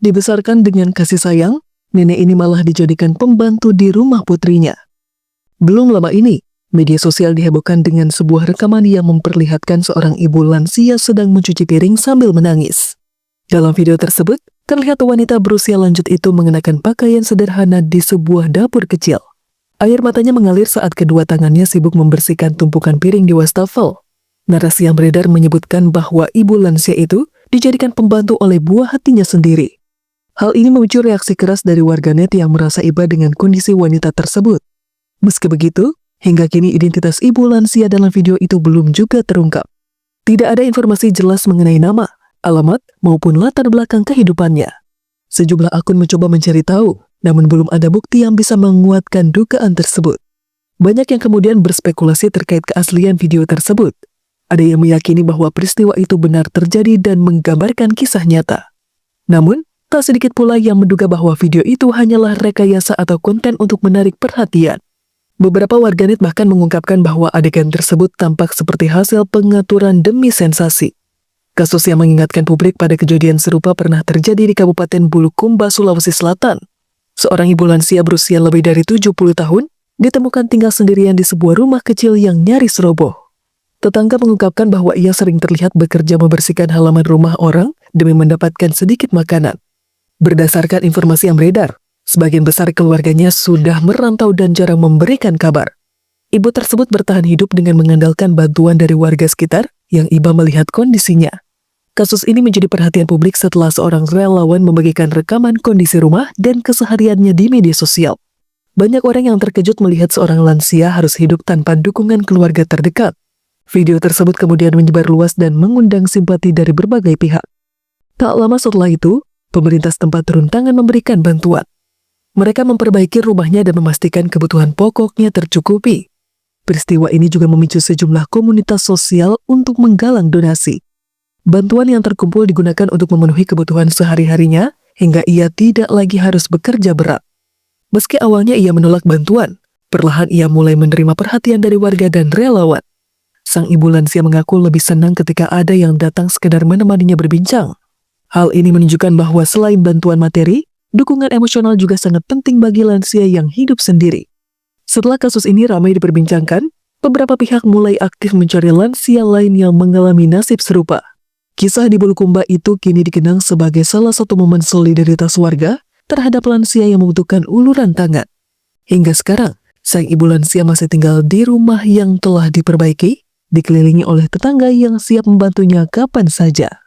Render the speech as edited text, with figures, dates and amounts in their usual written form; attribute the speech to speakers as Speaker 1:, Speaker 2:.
Speaker 1: Dibesarkan dengan kasih sayang, nenek ini malah dijadikan pembantu di rumah putrinya. Belum lama ini, media sosial dihebohkan dengan sebuah rekaman yang memperlihatkan seorang ibu lansia sedang mencuci piring sambil menangis. Dalam video tersebut, terlihat wanita berusia lanjut itu mengenakan pakaian sederhana di sebuah dapur kecil. Air matanya mengalir saat kedua tangannya sibuk membersihkan tumpukan piring di wastafel. Narasi yang beredar menyebutkan bahwa ibu lansia itu dijadikan pembantu oleh buah hatinya sendiri. Hal ini memicu reaksi keras dari warganet yang merasa iba dengan kondisi wanita tersebut. Meski begitu, hingga kini identitas ibu lansia dalam video itu belum juga terungkap. Tidak ada informasi jelas mengenai nama, alamat, maupun latar belakang kehidupannya. Sejumlah akun mencoba mencari tahu, namun belum ada bukti yang bisa menguatkan dugaan tersebut. Banyak yang kemudian berspekulasi terkait keaslian video tersebut. Ada yang meyakini bahwa peristiwa itu benar terjadi dan menggambarkan kisah nyata. Namun, tak sedikit pula yang menduga bahwa video itu hanyalah rekayasa atau konten untuk menarik perhatian. Beberapa warganet bahkan mengungkapkan bahwa adegan tersebut tampak seperti hasil pengaturan demi sensasi. Kasus yang mengingatkan publik pada kejadian serupa pernah terjadi di Kabupaten Bulukumba, Sulawesi Selatan. Seorang ibu lansia berusia lebih dari 70 tahun ditemukan tinggal sendirian di sebuah rumah kecil yang nyaris roboh. Tetangga mengungkapkan bahwa ia sering terlihat bekerja membersihkan halaman rumah orang demi mendapatkan sedikit makanan. Berdasarkan informasi yang beredar, sebagian besar keluarganya sudah merantau dan jarang memberikan kabar. Ibu tersebut bertahan hidup dengan mengandalkan bantuan dari warga sekitar yang iba melihat kondisinya. Kasus ini menjadi perhatian publik setelah seorang relawan membagikan rekaman kondisi rumah dan kesehariannya di media sosial. Banyak orang yang terkejut melihat seorang lansia harus hidup tanpa dukungan keluarga terdekat. Video tersebut kemudian menyebar luas dan mengundang simpati dari berbagai pihak. Tak lama setelah itu, pemerintah setempat turun tangan memberikan bantuan. Mereka memperbaiki rumahnya dan memastikan kebutuhan pokoknya tercukupi. Peristiwa ini juga memicu sejumlah komunitas sosial untuk menggalang donasi. Bantuan yang terkumpul digunakan untuk memenuhi kebutuhan sehari-harinya hingga ia tidak lagi harus bekerja berat. Meski awalnya ia menolak bantuan, perlahan ia mulai menerima perhatian dari warga dan relawan. Sang ibu lansia mengaku lebih senang ketika ada yang datang sekedar menemaninya berbincang. Hal ini menunjukkan bahwa selain bantuan materi, dukungan emosional juga sangat penting bagi lansia yang hidup sendiri. Setelah kasus ini ramai diperbincangkan, beberapa pihak mulai aktif mencari lansia lain yang mengalami nasib serupa. Kisah di Bulukumba itu kini dikenang sebagai salah satu momen solidaritas warga terhadap lansia yang membutuhkan uluran tangan. Hingga sekarang, sang ibu lansia masih tinggal di rumah yang telah diperbaiki, dikelilingi oleh tetangga yang siap membantunya kapan saja.